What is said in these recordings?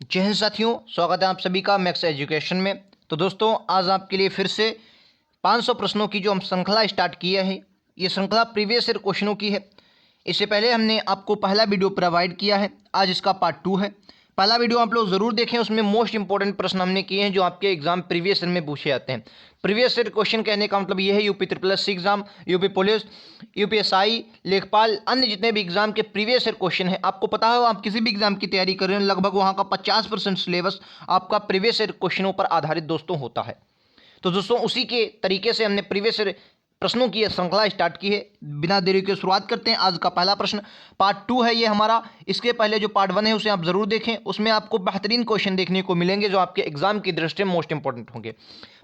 जय हिंद साथियों, स्वागत है आप सभी का मैक्स एजुकेशन में। तो दोस्तों, आज आपके लिए फिर से 500 प्रश्नों की जो हम श्रृंखला स्टार्ट किया है, ये श्रृंखला प्रीवियस ईयर क्वेश्चनों की है। इससे पहले हमने आपको पहला वीडियो प्रोवाइड किया है, आज इसका पार्ट 2 है। पहला वीडियो आप लोग ज़रूर देखें, उसमें मोस्ट इंपॉर्टेंट प्रश्न हमने किए हैं जो आपके एग्जाम प्रीवियस ईयर में पूछे जाते हैं। प्रीवियस ईयर क्वेश्चन कहने का मतलब ये है UP SSC exam, UP police, UPSI, लेखपाल, अन्य जितने भी एग्जाम के प्रीवियस ईयर क्वेश्चन है। आपको पता हो, आप किसी भी एग्जाम की तैयारी कर रहे हैं, लगभग वहाँ का 50% सिलेबस आपका प्रीवियस ईयर क्वेश्चनों पर आधारित दोस्तों होता है। तो दोस्तों, उसी के तरीके से हमने प्रीवियस ईयर प्रश्नों की श्रृंखला स्टार्ट की है। बिना देरी के शुरुआत करते हैं। आज का पहला प्रश्न पार्ट 2 है ये हमारा। इसके पहले जो पार्ट 1 है उसे आप जरूर देखें, उसमें आपको बेहतरीन क्वेश्चन देखने को मिलेंगे जो आपके एग्जाम की दृष्टि में मोस्ट इंपॉर्टेंट होंगे।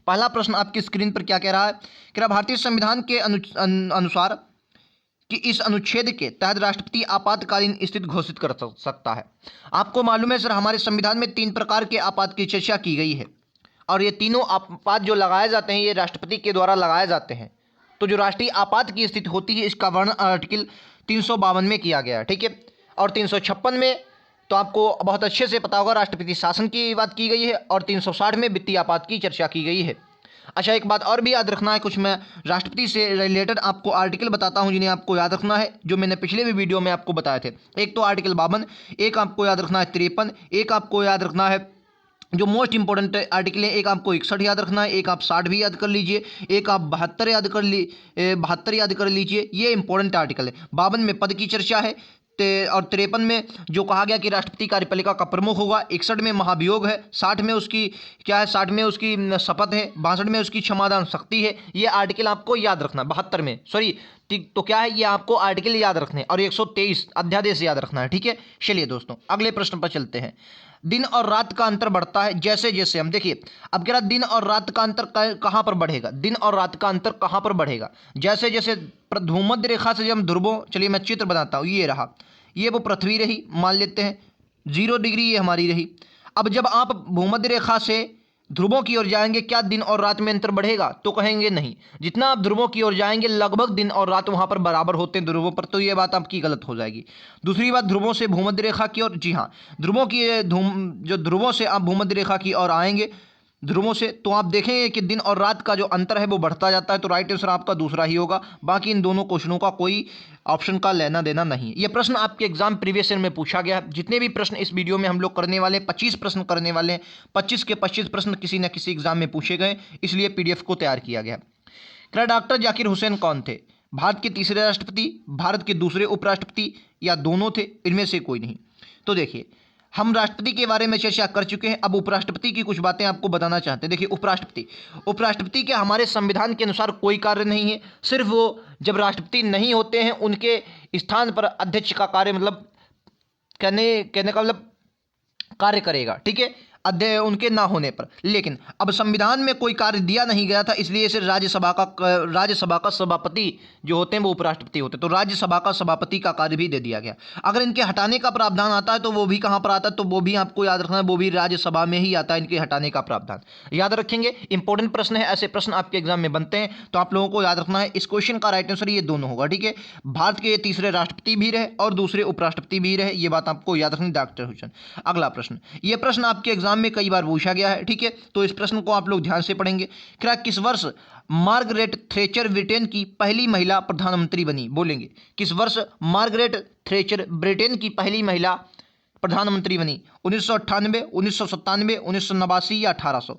पहला प्रश्न आपकी स्क्रीन पर क्या कह रहा है? कह रहा भारतीय संविधान के अनुसार कि इस अनुच्छेद के तहत राष्ट्रपति आपातकालीन स्थिति घोषित कर सकता है। आपको मालूम है सर, हमारे संविधान में 3 प्रकार के आपात की चर्चा की गई है और ये तीनों आपात जो लगाए जाते हैं ये राष्ट्रपति के द्वारा लगाए जाते हैं। तो जो राष्ट्रीय आपात की स्थिति होती है इसका वर्णन आर्टिकल 352 में किया गया है, ठीक है। और 356 में तो आपको बहुत अच्छे से पता होगा, राष्ट्रपति शासन की बात की गई है। और 360 में वित्तीय आपात की चर्चा की गई है। अच्छा, एक बात और भी याद रखना है, कुछ मैं राष्ट्रपति से रिलेटेड आपको आर्टिकल बताता हूं जिन्हें आपको याद रखना है, जो मैंने पिछले भी वीडियो में आपको बताए थे। एक तो आर्टिकल 52, एक आपको याद रखना है 53, एक आपको याद रखना है जो मोस्ट इंपॉर्टेंट आर्टिकल है, एक आपको 61 याद रखना है, एक आप 60 भी याद कर लीजिए, एक आप 72 याद कर लीजिए। ये इंपॉर्टेंट आर्टिकल है। 52 में पद की चर्चा है और 53 में जो कहा गया कि राष्ट्रपति कार्यपालिका का प्रमुख होगा। 61 में महाभियोग है। 60 में उसकी क्या है? 60 में उसकी शपथ है। 62 में उसकी क्षमादान शक्ति है। ये आर्टिकल आपको याद रखना। 72 में तो क्या है, ये आपको आर्टिकल याद रखने। और 123 अध्यादेश याद रखना है, ठीक है। चलिए दोस्तों, अगले प्रश्न पर चलते हैं। दिन और रात का अंतर बढ़ता है जैसे जैसे हम देखिए, अब कह रहा दिन और रात का अंतर कहां पर बढ़ेगा? दिन और रात का अंतर कहां पर बढ़ेगा? जैसे जैसे भूमध्य रेखा से जब हम ध्रुवों, चलिए मैं चित्र बनाता हूं, ये रहा, ये वो पृथ्वी रही, मान लेते हैं 0 डिग्री ये हमारी रही। अब जब आप भूमध्य रेखा से ध्रुवों की ओर जाएंगे, क्या दिन और रात में अंतर बढ़ेगा? तो कहेंगे नहीं। जितना आप ध्रुवों की ओर जाएंगे लगभग दिन और रात वहां पर बराबर होते हैं ध्रुवों पर, तो ये बात आपकी गलत हो जाएगी। दूसरी बात, ध्रुवों से भूमध्य रेखा की ओर, जी हाँ, जो ध्रुवों से आप भूमध्य रेखा की ओर आएंगे ध्रुवों से, तो आप देखेंगे कि दिन और रात का जो अंतर है वो बढ़ता जाता है। तो राइट आंसर आपका दूसरा ही होगा। बाकी इन दोनों क्वेश्चनों का कोई ऑप्शन का लेना देना नहीं। ये प्रश्न आपके एग्जाम प्रीवियस ईयर में पूछा गया है। जितने भी प्रश्न इस वीडियो में हम लोग करने वाले हैं, 25 प्रश्न करने वाले हैं, 25 के 25 प्रश्न किसी न किसी एग्जाम में पूछे गए, इसलिए PDF को तैयार किया गया। क्या डॉक्टर जाकिर हुसैन कौन थे? भारत के तीसरे राष्ट्रपति, भारत के दूसरे उपराष्ट्रपति, या दोनों थे? इनमें से कोई नहीं। तो देखिए, हम राष्ट्रपति के बारे में चर्चा कर चुके हैं। अब उपराष्ट्रपति की कुछ बातें आपको बताना चाहते हैं। देखिए, उपराष्ट्रपति के हमारे संविधान के अनुसार कोई कार्य नहीं है। सिर्फ वो जब राष्ट्रपति नहीं होते हैं उनके स्थान पर अध्यक्ष का कार्य, मतलब कहने का मतलब कार्य करेगा, ठीक है, उनके ना होने पर। लेकिन अब संविधान में कोई कार्य दिया नहीं गया था, इसलिए इसे राज्यसभा का सभापति जो होते हैं वो उपराष्ट्रपति होते हैं। तो राज्यसभा का सभापति का कार्य भी दे दिया गया। अगर इनके हटाने का प्रावधान आता है तो वो भी कहां पर आता है? तो वो भी आपको याद रखना है, वो भी राज्यसभा में ही आता है, इनके हटाने का प्रावधान। याद रखेंगे, इंपॉर्टेंट प्रश्न है, ऐसे प्रश्न आपके एग्जाम में बनते हैं, तो आप लोगों को याद रखना है। इस क्वेश्चन का राइट आंसर ये दोनों होगा, ठीक है। भारत के तीसरे राष्ट्रपति भी रहे और दूसरे उपराष्ट्रपति भी रहे, ये बात आपको याद रखनी, डॉक्टर हुसैन। अगला प्रश्न, ये प्रश्न आपके एग्जाम में कई बार पूछा गया है, ठीक है। तो इस प्रश्न को आप लोग ध्यान से पढ़ेंगे। क्या किस वर्ष मार्गरेट थैचर ब्रिटेन की पहली महिला प्रधानमंत्री बनी? बोलेंगे, किस वर्ष मार्गरेट थैचर ब्रिटेन की पहली महिला प्रधानमंत्री बनी? 1998, 1997, 1989 या 1800?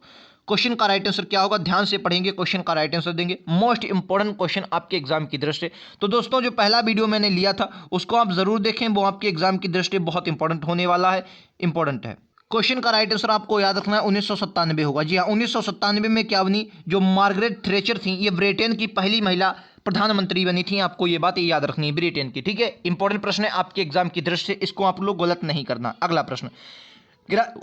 क्वेश्चन का राइट आंसर क्या होगा? ध्यान से पढ़ेंगे, क्वेश्चन का राइट आंसर देंगे। मोस्ट इंपॉर्टेंट क्वेश्चन आपके एग्जाम की दृष्टि से। तो दोस्तों, जो पहला वीडियो मैंने लिया था उसको आप जरूर देखें, वो आपके एग्जाम की दृष्टि बहुत इंपॉर्टेंट होने वाला है, इंपॉर्टेंट है। क्वेश्चन का राइट आंसर आपको याद रखना है 1997 होगा। जी हाँ, 1997 में क्या बनी? जो मार्गरेट थैचर थी, ये ब्रिटेन की पहली महिला प्रधानमंत्री बनी थी। आपको ये बात याद रखनी है, ब्रिटेन की, ठीक है। इंपॉर्टेंट प्रश्न है आपके एग्जाम की दृष्टि से, इसको आप लोग गलत नहीं करना। अगला प्रश्न,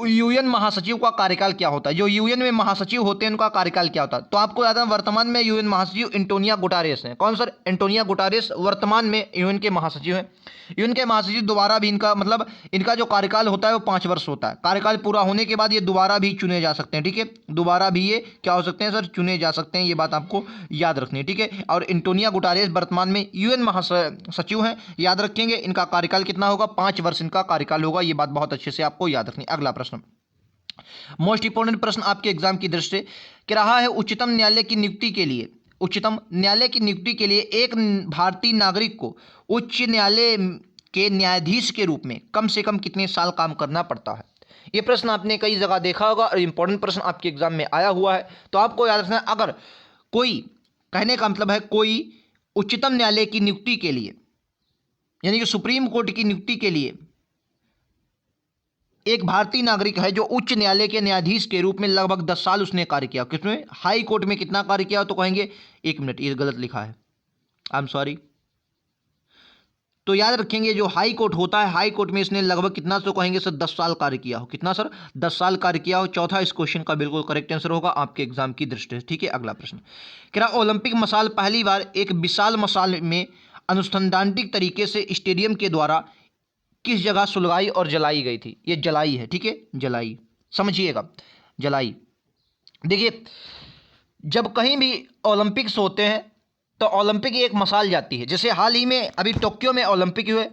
यूएन महासचिव का कार्यकाल क्या होता है? जो यूएन में महासचिव होते हैं उनका कार्यकाल क्या होता है? तो आपको याद है, वर्तमान में यूएन महासचिव एंटोनियो गुटेरेस हैं। कौन सर? एंटोनियो गुटेरेस वर्तमान में यूएन के महासचिव हैं। यूएन के महासचिव दोबारा भी इनका मतलब इनका जो कार्यकाल होता है वो 5 वर्ष होता है। कार्यकाल पूरा होने के बाद ये दोबारा भी चुने जा सकते हैं, ठीक है। दोबारा भी ये क्या हो सकते हैं सर? चुने जा सकते हैं। ये बात आपको याद रखनी है, ठीक है। और एंटोनियो गुटेरेस वर्तमान में यूएन महासचिव हैं। याद रखेंगे, इनका कार्यकाल कितना होगा? 5 वर्ष इनका कार्यकाल होगा। ये बात बहुत अच्छे से आपको याद रखनी है। अगला प्रश्न, मोस्ट इंपोर्टेंट प्रश्न आपके एग्जाम की दृष्टि से कि रहा है, उच्चतम न्यायालय की नियुक्ति के लिए, उच्चतम न्यायालय की नियुक्ति के लिए एक भारतीय नागरिक को उच्च न्यायालय के न्यायाधीश के रूप में कम से कम कितने साल काम करना पड़ता है। ये प्रश्न आपने कई जगह देखा होगा और इंपॉर्टेंट प्रश्न आपके एग्जाम में आया हुआ है। तो आपको याद रखना है, अगर कोई, कहने का मतलब है कोई उच्चतम न्यायालय की नियुक्ति के लिए, यानी कि सुप्रीम कोर्ट की नियुक्ति के लिए एक भारतीय नागरिक है जो उच्च न्यायालय के न्यायाधीश के रूप में लगभग 10 साल उसने कार्य किया। किसमें? हाई कोर्ट में कितना कार्य किया? तो कहेंगे, एक मिनट, ये गलत लिखा है, आई एम सॉरी। तो याद रखेंगे, जो हाई कोर्ट होता है, हाई कोर्ट में इसने लगभग कितना, तो कहेंगे सर 10 साल कार्य किया हो। कितना सर? 10 साल कार्य किया हो। चौथा इस क्वेश्चन का बिल्कुल करेक्ट आंसर होगा आपके एग्जाम की दृष्टि से। ठीक है, अगला प्रश्न, क्या ओलंपिक मसाल पहली बार एक विशाल मसाल में अनुसंधानिक तरीके से स्टेडियम के द्वारा किस जगह सुलगाई और जलाई गई थी? ये जलाई है, ठीक है, जलाई, समझिएगा, जलाई। देखिए, जब कहीं भी ओलंपिक्स होते हैं तो ओलंपिक एक मसाल जाती है। जैसे हाल ही में अभी टोक्यो में ओलंपिक हुए,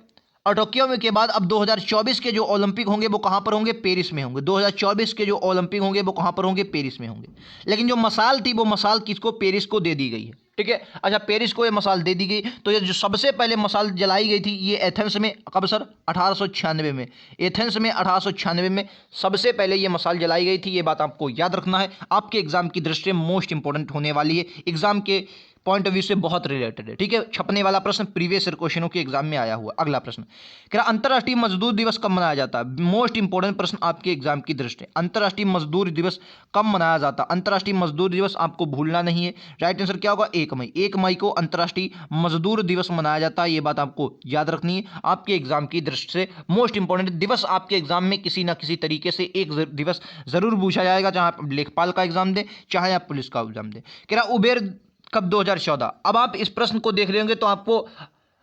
और टोक्यो में के बाद अब 2024 के जो ओलंपिक होंगे वो कहाँ पर होंगे? पेरिस में होंगे। 2024 के जो ओलंपिक होंगे वो कहाँ पर होंगे? पेरिस में होंगे। लेकिन जो मसाल थी वो मसाल किसको? पेरिस को दे दी गई है। ठीक है, अच्छा, पेरिस को ये मसाल दे दी गई। तो ये जो सबसे पहले मसाल जलाई गई थी ये एथेंस में, कब सर? 1896 में। एथेंस में 1896 में सबसे पहले ये मसाल जलाई गई थी। ये बात आपको याद रखना है, आपके एग्जाम की दृष्टि से मोस्ट इंपॉर्टेंट होने वाली है, एग्जाम के पॉइंट ऑफ व्यू से बहुत रिलेटेड है। ठीक है, छपने वाला प्रश्न प्रीवियस ईयर क्वेश्चनों के एग्जाम में आया हुआ। अगला प्रश्न, क्या अंतर्राष्ट्रीय मजदूर दिवस कब मनाया जाता है? मोस्ट इंपॉर्टेंट प्रश्न आपके एग्जाम की दृष्टि से, अंतर्राष्ट्रीय मजदूर दिवस कब मनाया जाता है? अंतर्राष्ट्रीय मजदूर दिवस आपको भूलना नहीं है। राइट आंसर क्या होगा? 1 मई। 1 मई को अंतर्राष्ट्रीय मजदूर दिवस मनाया जाता है। ये बात आपको याद रखनी है आपके एग्जाम की दृष्टि से। मोस्ट इंपॉर्टेंट दिवस आपके एग्जाम में किसी ना किसी तरीके से एक दिवस जरूर पूछा जाएगा, चाहे आप लेखपाल का एग्जाम दें, चाहे आप पुलिस का एग्जाम दें। क्या उबेर कब? 2014। अब आप इस प्रश्न को देख लेंगे तो आपको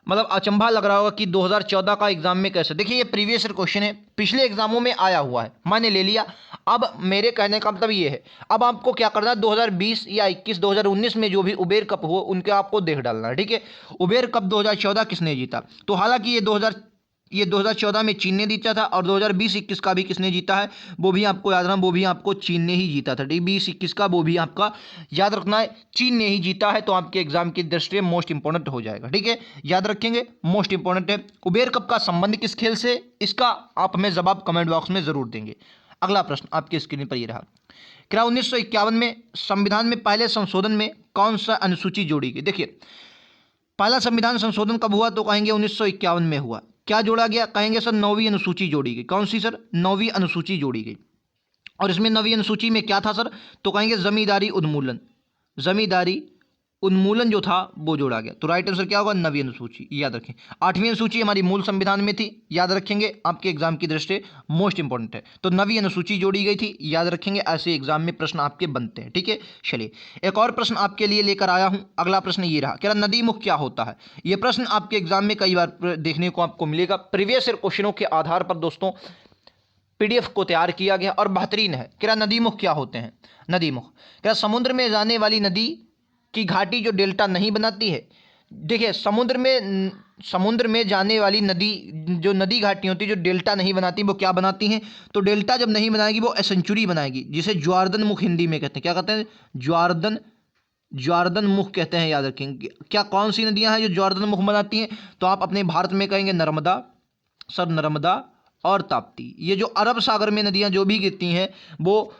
मतलब अचंभा लग रहा होगा कि 2014 का एग्जाम में कैसे। देखिए, ये प्रीवियस ईयर क्वेश्चन है, पिछले एग्जामों में आया हुआ है, मैंने ले लिया। अब मेरे कहने का मतलब ये है, अब आपको क्या करना है, 2020 या 21, 2019 में जो भी उबेर कप हो उनके आपको देख डालना है। ठीक है, उबेर कप 2014 किसने जीता? तो हालांकि ये 2014 में चीन ने जीता था, और 2020-21 का भी किसने जीता है? वो भी आपको याद रखना, वो भी आपको चीन ने ही जीता था। 20-21 का वो भी आपका याद रखना है, चीन ने ही जीता है। तो आपके एग्जाम की दृष्टि से मोस्ट इंपॉर्टेंट हो जाएगा। ठीक है, याद रखेंगे, मोस्ट इंपॉर्टेंट है। उबेर कप का संबंध किस खेल से? इसका आप हमें जवाब कमेंट बॉक्स में जरूर देंगे। अगला प्रश्न आपकी स्क्रीन पर ये रहा, क्या 1951 में संविधान में पहले संशोधन में कौन सा अनुसूची जोड़ी गई? देखिए, पहला संविधान संशोधन कब हुआ? तो कहेंगे 1951 में हुआ। क्या जोड़ा गया? कहेंगे सर 9वीं अनुसूची जोड़ी गई। कौन सी सर? 9वीं अनुसूची जोड़ी गई। और इसमें 9वीं अनुसूची में क्या था सर? तो कहेंगे जमींदारी उन्मूलन, जमींदारी उन्मूलन जो था वो जोड़ा गया। तो राइट आंसर क्या होगा? 9वीं अनुसूची, याद रखें। 8वीं अनुसूची हमारी मूल संविधान में थी, याद रखेंगे, आपके एग्जाम की दृष्टि से मोस्ट इंपॉर्टेंट है। तो 9वीं अनुसूची जोड़ी गई थी, याद रखेंगे, ऐसे एग्जाम में प्रश्न आपके बनते हैं। ठीक है, चलिए एक और प्रश्न आपके लिए लेकर आया हूं। अगला प्रश्न ये रहा, क्या नदी मुख क्या होता है? यह प्रश्न आपके एग्जाम में कई बार देखने को आपको मिलेगा। प्रीवियस ईयर क्वेश्चनों के आधार पर दोस्तों पीडीएफ को तैयार किया गया और बेहतरीन है। क्या नदी मुख क्या होते हैं? नदी मुख, क्या समुद्र में जाने वाली नदी की घाटी जो डेल्टा नहीं बनाती है? देखिए, समुद्र में जाने वाली नदी, जो नदी घाटी होती है जो डेल्टा नहीं बनाती, वो क्या बनाती हैं? तो डेल्टा जब नहीं बनाएगी वो एसेंचुरी बनाएगी, जिसे ज्वारदन मुख हिंदी में कहते हैं। क्या कहते हैं? ज्वारदन मुख कहते हैं, याद रखेंगे। क्या कौन सी नदियां हैं जो ज्वारदन मुख बनाती हैं? तो आप अपने भारत में कहेंगे नर्मदा, सर नर्मदा और ताप्ती। ये जो अरब सागर में नदियां जो भी गिरती हैं वो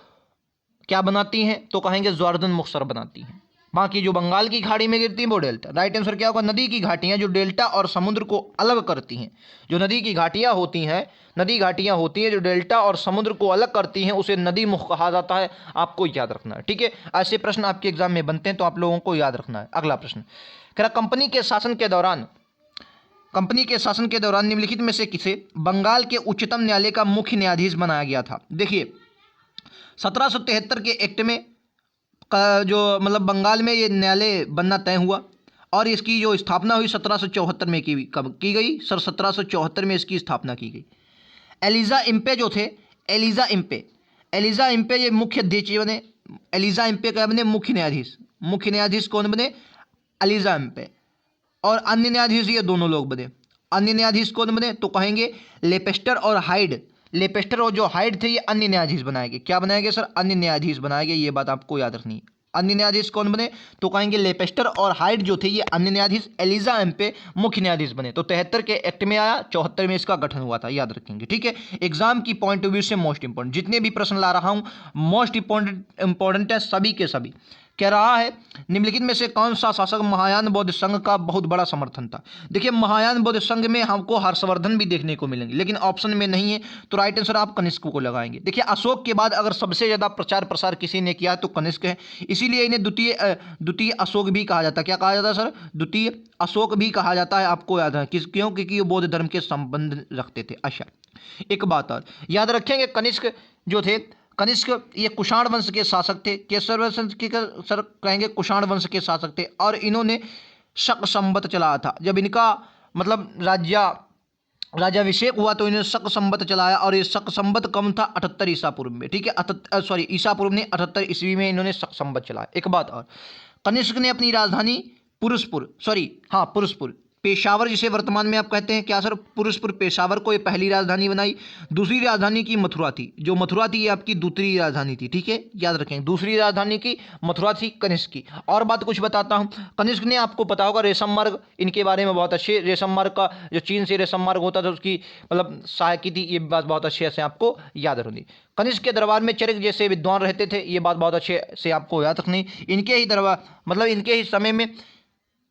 क्या बनाती हैं? तो कहेंगे ज्वारदन मुख सर बनाती हैं। बाकी जो बंगाल की खाड़ी में गिरती है वो डेल्टा। राइट आंसर क्या होगा? नदी की घाटियां जो डेल्टा और समुद्र को अलग करती हैं, जो नदी की घाटियां होती हैं, नदी घाटियां होती हैं जो डेल्टा और समुद्र को अलग करती हैं, उसे नदी मुख कहा जाता है। आपको याद रखना है। ठीक है, ऐसे प्रश्न आपके एग्जाम में बनते हैं तो आप लोगों को याद रखना है। अगला प्रश्न, क्या कंपनी के शासन के दौरान निम्नलिखित में से किसे बंगाल के उच्चतम न्यायालय का मुख्य न्यायाधीश बनाया गया था? देखिए, 1773 के एक्ट में जो मतलब बंगाल में ये न्यायालय बनना तय हुआ, और इसकी जो स्थापना हुई 1774 में कब की गई? सर 1774 में इसकी स्थापना की गई। एलिजा इम्पे जो थे, एलिजा इम्पे ये मुख्य अध्यक्ष बने। एलिजा इम्पे क्या बने? मुख्य न्यायाधीश कौन बने? Elijah Impey. और अन्य न्यायाधीश ये दोनों लोग बने। अन्य न्यायाधीश कौन बने? तो कहेंगे लेपेस्टर और हाइड। लेपेस्टर और जो हाइड थे ये अन्य न्यायाधीश बनाए गए। क्या बनाए गए सर? अन्य न्यायाधीश बनाए गए। ये बात आपको याद रखनी है। अन्य न्यायाधीश कौन बने? तो कहेंगे लेपेस्टर और हाइड जो थे ये अन्य न्यायाधीश, एलिजा एम्पे मुख्य न्यायाधीश बने। तो 73 के एक्ट में आया, 74 में इसका गठन हुआ था, याद रखेंगे। ठीक है, एग्जाम की पॉइंट ऑफ व्यू से मोस्ट इंपॉर्टेंट जितने भी प्रश्न ला रहा हूं मोस्ट इंपॉर्टेंट है सभी के सभी। कह रहा है निम्नलिखित में से कौन सा शासक महायान बौद्ध संघ का बहुत बड़ा समर्थन था? देखिए महायान बौद्ध संघ में हमको हर्षवर्धन भी देखने को मिलेंगे, लेकिन ऑप्शन में नहीं है, तो राइट आंसर आप कनिष्क को लगाएंगे। देखिए अशोक के बाद अगर सबसे ज्यादा प्रचार प्रसार किसी ने किया तो कनिष्क है, इसीलिए इन्हें द्वितीय अशोक भी कहा जाता है। क्या कहा जाता है सर? द्वितीय अशोक भी कहा जाता है। आपको याद है क्यों? क्योंकि वो बौद्ध धर्म के संबंध रखते थे। अच्छा, एक बात और याद रखेंगे, कनिष्क जो थे, कनिष्क ये कुषाण वंश के शासक थे। केसर वंश के सर कहेंगे कुषाण वंश के शासक थे, और इन्होंने शक संवत चलाया था। जब इनका मतलब राज्याभिषेक हुआ तो इन्होंने शक संवत चलाया, और ये शक संवत कम था 78 ईसा पूर्व में। ठीक है, सॉरी ईसा पूर्व ने 78 ईस्वी में इन्होंने शक संवत चलाया। एक बात और, कनिष्क ने अपनी राजधानी पुरुषपुर पेशावर जिसे वर्तमान में आप कहते हैं, क्या सर? पुरुषपुर पेशावर को ये पहली राजधानी बनाई। दूसरी राजधानी की मथुरा थी, जो मथुरा थी ये आपकी दूसरी राजधानी थी। ठीक है, याद रखें, दूसरी राजधानी की मथुरा थी कनिष्क की। और बात कुछ बताता हूं, कनिष्क ने आपको पता होगा रेशम मार्ग, इनके बारे में बहुत अच्छे, रेशम मार्ग का जो चीन से रेशम मार्ग होता था उसकी मतलब सहायकी थी, ये बात बहुत अच्छे से आपको याद रखनी। कनिष्क के दरबार में चरक जैसे विद्वान रहते थे, ये बात बहुत अच्छे से आपको याद रखनी। इनके ही दरबार मतलब इनके ही समय में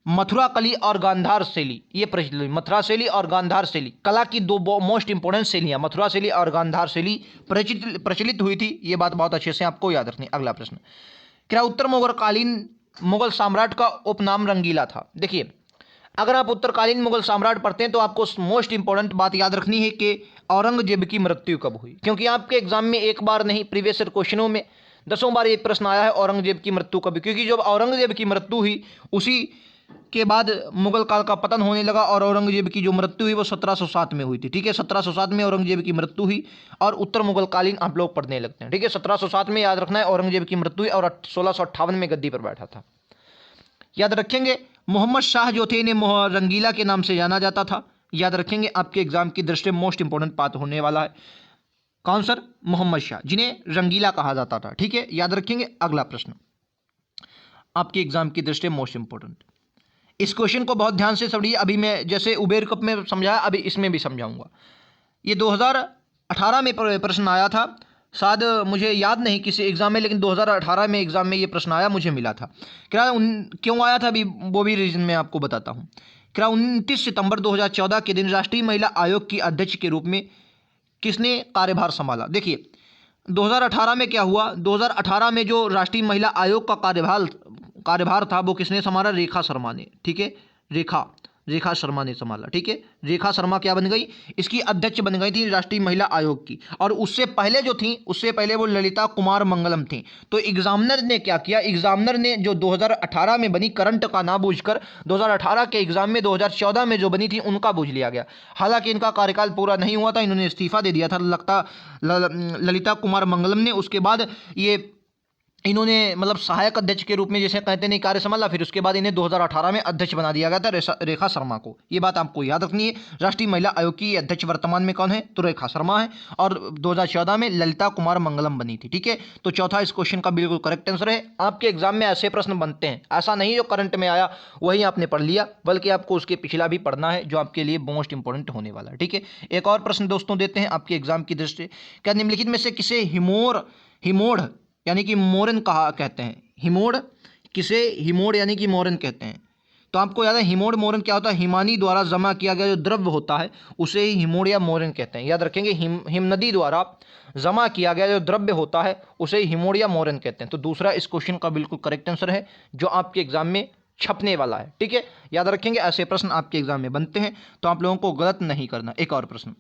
मथुरा कली और गांधार शैली ये प्रचलित। मथुरा शैली और गांधार शैली कला की दो मोस्ट इंपोर्टेंट शैलियां, मथुरा शैली और गांधार शैली प्रचलित हुई थी। ये बात बहुत अच्छे से आपको याद रखनी। अगला प्रश्न, क्या उत्तर मुगलकालीन मुगल सम्राट का उपनाम रंगीला था? देखिए अगर आप उत्तरकालीन मुगल सम्राट पढ़ते हैं तो आपको मोस्ट इंपोर्टेंट बात याद रखनी है कि औरंगजेब की मृत्यु कब हुई, क्योंकि आपके एग्जाम में एक बार नहीं प्रीवियस क्वेश्चनों में 10 बार एक प्रश्न आया है औरंगजेब की मृत्यु कब, क्योंकि जब औरंगजेब की मृत्यु हुई उसी के बाद मुगल काल का पतन होने लगा, और औरंगजेब की जो मृत्यु हुई वो 1707 में हुई थी। ठीक है, 1707 में औरंगजेब की मृत्यु हुई, और उत्तर मुगल कालीन आप लोग पढ़ने लगते हैं। ठीक है, 1707 में याद रखना है औरंगजेब की मृत्यु हुई, और 1658 में गद्दी पर बैठा था। याद रखेंगे मोहम्मद शाह जो थे इन्हें रंगीला के नाम से जाना जाता था। याद रखेंगे, आपके एग्जाम की दृष्टि मोस्ट इंपोर्टेंट बात होने वाला है। कौन सर? मोहम्मद शाह, जिन्हें रंगीला कहा जाता था। ठीक है, याद रखेंगे। अगला प्रश्न आपके एग्जाम की दृष्टि मोस्ट इंपोर्टेंट, इस क्वेश्चन को बहुत ध्यान से समझिए। अभी मैं जैसे उबेर कप में समझाया अभी इसमें भी समझाऊंगा। ये 2018 में प्रश्न आया था, शायद मुझे याद नहीं किसी एग्जाम में, लेकिन 2018 में एग्जाम में ये प्रश्न आया, मुझे मिला था। क्या क्यों आया था अभी वो भी रीजन मैं आपको बताता हूँ। क्या 29 सितंबर 2014 के दिन राष्ट्रीय महिला आयोग की अध्यक्ष के रूप में किसने कार्यभार संभाला? देखिए 2018 में क्या हुआ, 2018 में जो राष्ट्रीय महिला आयोग का कार्यभार था वो किसने संभाला? रेखा शर्मा ने। ठीक है, रेखा शर्मा ने संभाला। ठीक है, रेखा शर्मा क्या बन गई? इसकी अध्यक्ष बन गई थी राष्ट्रीय महिला आयोग की। और उससे पहले जो थी, उससे पहले वो ललिता कुमार मंगलम थी। तो एग्जामिनर ने क्या किया, एग्जामिनर ने जो 2018 में बनी करंट का ना बूझकर 2018 के एग्जाम में 2014 में जो बनी थी उनका बूझ लिया गया। हालांकि इनका कार्यकाल पूरा नहीं हुआ था, इन्होंने इस्तीफा दे दिया था ललिता कुमार मंगलम ने। उसके बाद ये इन्होंने मतलब सहायक अध्यक्ष के रूप में जैसे कहते नहीं कार्य संभाला, फिर उसके बाद इन्हें 2018 में अध्यक्ष बना दिया गया था रेखा शर्मा को। ये बात आपको याद रखनी है। राष्ट्रीय महिला आयोग की अध्यक्ष वर्तमान में कौन है? तो रेखा शर्मा है, और 2014 में ललिता कुमार मंगलम बनी थी। ठीक है, तो चौथा इस क्वेश्चन का बिल्कुल करेक्ट आंसर है। आपके एग्जाम में ऐसे प्रश्न बनते हैं, ऐसा नहीं जो करंट में आया वही आपने पढ़ लिया, बल्कि आपको उसके पिछला भी पढ़ना है, जो आपके लिए मोस्ट इंपॉर्टेंट होने वाला है। ठीक है, एक और प्रश्न दोस्तों देते हैं आपके एग्जाम की दृष्टि। क्या निम्नलिखित में से किसे हिमोड़ यानी कि मोरन कहते हैं? हिमोड़ किसे हिमोड़ यानी कि मोरन कहते हैं? तो आपको याद है हिमोड़ मोरन क्या होता है? हिमानी द्वारा जमा किया गया जो द्रव्य होता है उसे ही हिमोड़ या मोरन कहते हैं। याद रखेंगे, हिम नदी द्वारा जमा किया गया जो द्रव्य होता है उसे ही हिमोड़ या मोरन कहते हैं। तो दूसरा इस क्वेश्चन का बिल्कुल करेक्ट आंसर है, जो आपके एग्जाम में छपने वाला है। ठीक है, याद रखेंगे ऐसे प्रश्न आपके एग्जाम में बनते हैं, तो आप लोगों को गलत नहीं करना। एक और प्रश्न,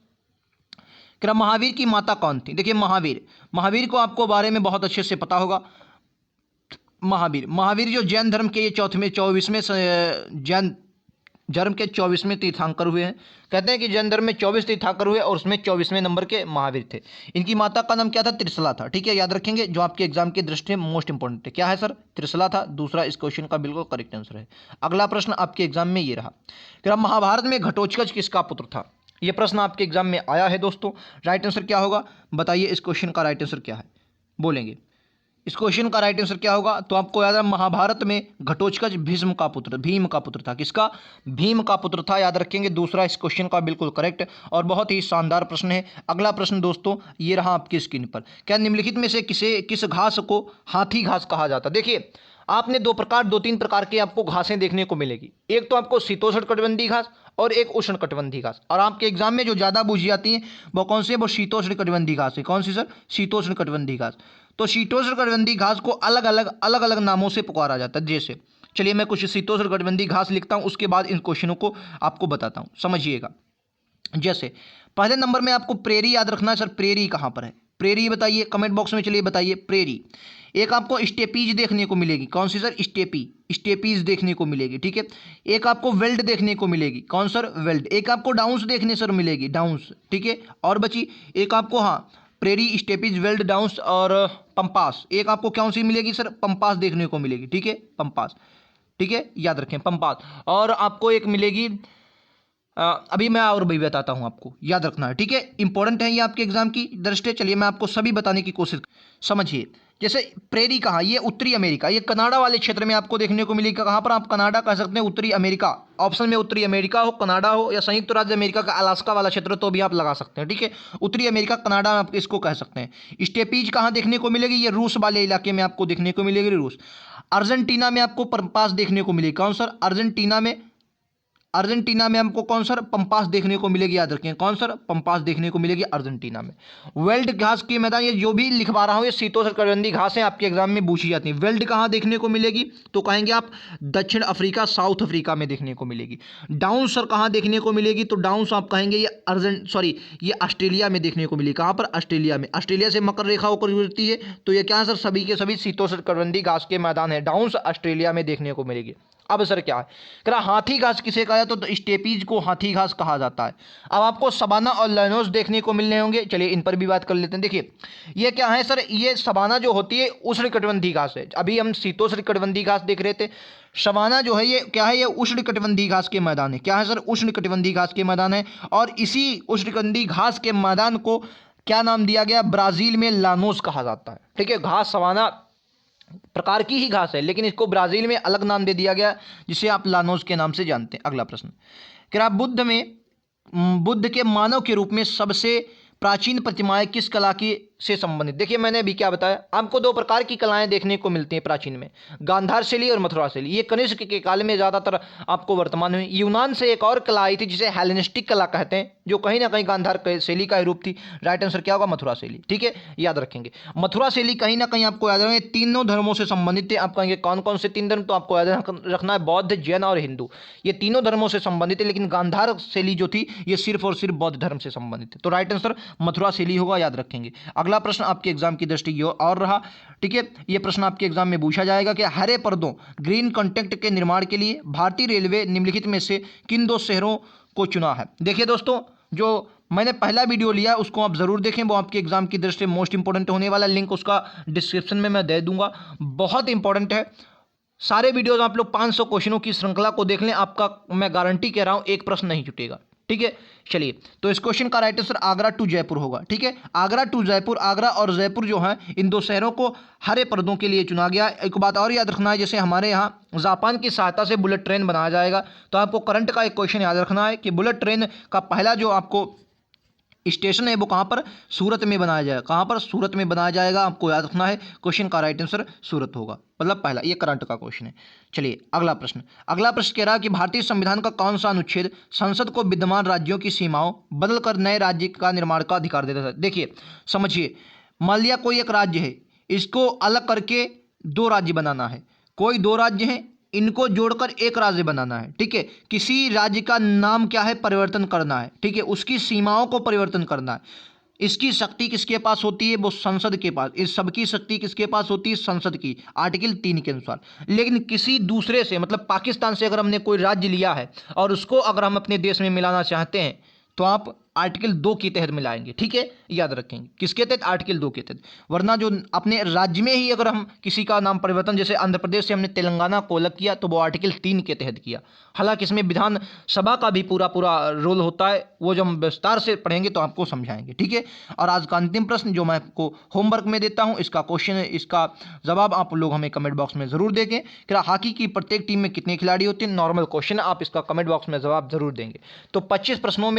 क्या महावीर की माता कौन थी? देखिए महावीर को आपको बारे में बहुत अच्छे से पता होगा। महावीर जो जैन धर्म के ये 24वें जैन धर्म के 24वें तीर्थंकर हुए हैं। कहते हैं कि जैन धर्म में 24 तीर्थंकर हुए और उसमें 24वें नंबर के महावीर थे। इनकी माता का नाम क्या था? त्रिशला था। ठीक है, याद रखेंगे, जो आपके एग्जाम की दृष्टि में मोस्ट इंपॉर्टेंट है। क्या है सर? त्रिशला था। दूसरा इस क्वेश्चन का बिल्कुल करेक्ट आंसर है। अगला प्रश्न आपके एग्जाम में ये रहा, क्या महाभारत में घटोत्कच किसका पुत्र था? ये प्रश्न आपके एग्जाम में आया है दोस्तों। राइट आंसर क्या होगा बताइए, इस क्वेश्चन का राइट आंसर क्या है, बोलेंगे इस क्वेश्चन का राइट आंसर क्या होगा। तो आपको याद है महाभारत में घटोत्कच भीष्म का पुत्र, भीम का पुत्र था। किसका? भीम का पुत्र था, याद रखेंगे। दूसरा इस क्वेश्चन का बिल्कुल करेक्ट और बहुत ही शानदार प्रश्न है। अगला प्रश्न दोस्तों ये रहा आपकी स्क्रीन पर। क्या निम्नलिखित में से किस घास को हाथी घास कहा जाता है? देखिए आपने दो तीन प्रकार की आपको घासें देखने को मिलेगी। एक तो आपको शीतोष्णकटिबंधीय घास और एक उष्णकटिबंधीय घास। और आपके एग्जाम में जो ज़्यादा पूछी जाती है वो कौन सी है? वो शीतोष्णकटिबंधीय घास है। कौन सी सर? शीतोष्णकटिबंधीय घास। तो शीतोष्णकटिबंधीय घास को अलग अलग नामों से पुकारा जाता है। जैसे चलिए मैं कुछ शीतोष्णकटिबंधीय घास लिखता हूं, उसके बाद इन क्वेश्चनों को आपको बताता हूं, समझिएगा। जैसे पहले नंबर में आपको प्रेरी याद रखना है। सर प्रेरी कहां पर है? प्रेरी बताइए कमेंट बॉक्स में, चलिए बताइए प्रेरी। एक आपको स्टेपीज देखने को मिलेगी। कौन सी सर? स्टेपीज देखने को मिलेगी, ठीक है। एक आपको वेल्ड देखने को मिलेगी। कौन सर? वेल्ड। एक आपको डाउन्स देखने सर मिलेगी, डाउन्स, ठीक है। और बची एक आपको, हाँ, प्रेरी, स्टेपीज, वेल्ड, डाउन्स और पंपास। एक आपको कौन सी मिलेगी सर? पंपास देखने को मिलेगी, ठीक है, पंपास, ठीक है, याद रखें पंपास। और आपको एक मिलेगी अभी मैं और भी बताता हूं, आपको याद रखना है, ठीक है, इंपॉर्टेंट है ये आपके एग्जाम की दृष्टि। चलिए मैं आपको सभी बताने की कोशिश, समझिए। जैसे प्रेरी कहाँ? ये उत्तरी अमेरिका, ये कनाडा वाले क्षेत्र में आपको देखने को मिलेगा। कहाँ पर? आप कनाडा कह सकते हैं, उत्तरी अमेरिका। ऑप्शन में उत्तरी अमेरिका हो, कनाडा हो, या संयुक्त राज्य अमेरिका का अलास्का वाला क्षेत्र तो भी आप लगा सकते हैं, ठीक है। उत्तरी अमेरिका, कनाडा आप इसको कह सकते हैं। स्टेपीज कहाँ देखने को मिलेगी? ये रूस वाले इलाके में आपको देखने को मिलेगी, रूस। अर्जेंटीना में आपको पंपास देखने को मिलेगी। कौन सर? अर्जेंटीना में हमको कौन सर? पंपास देखने को मिलेगी, याद रखें। कौन सर? पंपास देखने को मिलेगी अर्जेंटीना में। वेल्ड घास के मैदान, ये जो भी लिखवा रहा हूँ ये शीतोष्णकटिबंधीय घासें आपके एग्जाम में पूछी जाती हैं। वेल्ड कहाँ देखने को मिलेगी? तो कहेंगे आप दक्षिण अफ्रीका, साउथ अफ्रीका में देखने को मिलेगी। डाउन सर कहाँ देखने को मिलेगी? तो डाउन्स आप कहेंगे ये ऑस्ट्रेलिया में देखने को मिलेगी। कहाँ पर? ऑस्ट्रेलिया में। ऑस्ट्रेलिया से मकर रेखा होकर गुजरती है, तो ये क्या है सर? सभी के सभी शीतोष्णकटिबंधीय घास के मैदान है। डाउन्स ऑस्ट्रेलिया में देखने को मिलेगी। अब सर क्या है? कह रहा हाथी घास किसे कहा जाता है? तो स्टेपीज को हाथी घास कहा जाता है। अब आपको सबाना और लैनोस देखने को मिलने होंगे, चलिए इन पर भी बात कर लेते हैं। देखिए ये क्या है सर? ये सबाना जो होती है उष्णकटिबंधीय घास है। अभी हम शीतोष्णकटिबंधीय घास देख रहे थे। सबाना जो है ये क्या है? ये उष्णकटिबंधीय घास के मैदान है। क्या है सर? उष्णकटिबंधीय घास के मैदान है। और इसी उष्णकटिबंधीय घास के मैदान को क्या नाम दिया गया? ब्राजील में लानोस कहा जाता है, ठीक है। घास सबाना प्रकार की ही घास है, लेकिन इसको ब्राजील में अलग नाम दे दिया गया, जिसे आप लानोस के नाम से जानते हैं। अगला प्रश्न, क्या बुद्ध के मानव के रूप में सबसे प्राचीन प्रतिमाएं किस कला की से संबंधित? देखिए मैंने अभी क्या बताया आपको, दो प्रकार की कलाएं देखने को मिलती हैं प्राचीन में, गांधार शैली और मथुरा शैली। ये कनिष्क के काल में ज़्यादातर आपको वर्तमान में। यूनान से एक और कला आई थी जिसे हेलेनिस्टिक कला कहते हैं, जो कहीं ना कहीं गांधार शैली का ही रूप थी। राइट आंसर क्या होगा? मथुरा शैली, ठीक है, याद रखेंगे। मथुरा शैली कहीं ना कहीं आपको याद रखेंगे तीनों धर्मों से संबंधित थे। आप कहेंगे कौन कौन से तीन धर्म? तो आपको याद रखना है बौद्ध, जैन और हिंदू, ये तीनों धर्मों से संबंधित है। लेकिन गांधार शैली जो थी ये सिर्फ और सिर्फ बौद्ध धर्म से संबंधित है। तो राइट आंसर मथुरा शैली होगा, याद रखेंगे। अगला प्रश्न आपके एग्जाम की दृष्टि और रहा, ठीक है, यह प्रश्न आपके एग्जाम में पूछा जाएगा कि हरे पर्दों ग्रीन कंटेंट के निर्माण के लिए भारतीय रेलवे निम्नलिखित में से किन दो शहरों को चुना है? देखिए दोस्तों, जो मैंने पहला वीडियो लिया उसको आप जरूर देखें, वो आपके एग्जाम की दृष्टि से मोस्ट इंपोर्टेंट होने वाला, लिंक उसका डिस्क्रिप्शन में मैं दे दूंगा, बहुत इंपॉर्टेंट है। सारे वीडियोज आप लोग 500 क्वेश्चनों की श्रृंखला को देख लें, आपका मैं गारंटी कह रहा हूं एक प्रश्न नहीं छूटेगा, ठीक है। चलिए तो इस क्वेश्चन का right answer Agra to Jaipur होगा, ठीक है। आगरा टू जयपुर, आगरा और जयपुर जो है इन दो शहरों को हरे पर्दों के लिए चुना गया। एक बात और याद रखना है, जैसे हमारे यहाँ जापान की सहायता से बुलेट ट्रेन बनाया जाएगा, तो आपको करंट का एक क्वेश्चन याद रखना है कि बुलेट ट्रेन का पहला जो आपको स्टेशन है वो कहाँ पर? सूरत में बनाया जाएगा। कहाँ पर? सूरत में बनाया जाएगा, आपको याद रखना है। क्वेश्चन का राइट आंसर सूरत होगा, मतलब पहला, ये करंट का क्वेश्चन है। चलिए अगला प्रश्न कह रहा है कि भारतीय संविधान का कौन सा अनुच्छेद संसद को विद्यमान राज्यों की सीमाओं बदलकर नए राज्य का निर्माण का अधिकार देता है? देखिए समझिए, मान लिया कोई एक राज्य है, इसको अलग करके दो राज्य बनाना है। कोई दो राज्य हैं, इनको जोड़कर एक राज्य बनाना है, ठीक है। किसी राज्य का नाम क्या है? परिवर्तन करना है, ठीक है। उसकी सीमाओं को परिवर्तन करना है। इसकी शक्ति किसके पास होती है? वो संसद के पास। इस सबकी शक्ति किसके पास होती है? संसद की, आर्टिकल 3 के अनुसार। लेकिन किसी दूसरे से, मतलब पाकिस्तान से अगर हमने कोई राज्य लिया है और उसको अगर हम अपने देश में मिलाना चाहते हैं, तो आप आर्टिकल 2 के तहत मिलाएंगे, ठीक है, याद रखेंगे किसके तहत, आर्टिकल 2 के तहत। वरना जो अपने राज्य में ही अगर हम किसी का नाम परिवर्तन, जैसे आंध्र प्रदेश से हमने तेलंगाना को अलग किया तो वो आर्टिकल 3 के तहत किया। हालांकि इसमें विधानसभा का भी पूरा रोल होता है, वो जब हम विस्तार से पढ़ेंगे तो आपको समझाएंगे, ठीक है। और आज का अंतिम प्रश्न जो मैं आपको होमवर्क में देता हूं, इसका क्वेश्चन, इसका जवाब आप लोग हमें कमेंट बॉक्स में जरूर देंगे कि हॉकी की प्रत्येक टीम में कितने खिलाड़ी होते हैं। नॉर्मल क्वेश्चन, आप इसका कमेंट बॉक्स में जवाब जरूर देंगे। तो 25 प्रश्नों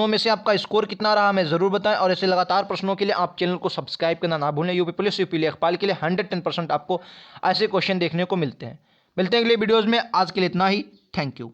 में से आपका स्कोर कितना रहा हमें जरूर बताएं। और ऐसे लगातार प्रश्नों के लिए आप चैनल को सब्सक्राइब करना ना भूलें। यूपी पुलिस, यूपी लेखपाल के लिए 110% आपको ऐसे क्वेश्चन देखने को मिलते हैं। मिलते हैं अगले वीडियोज़ में, आज के लिए इतना ही। Thank you.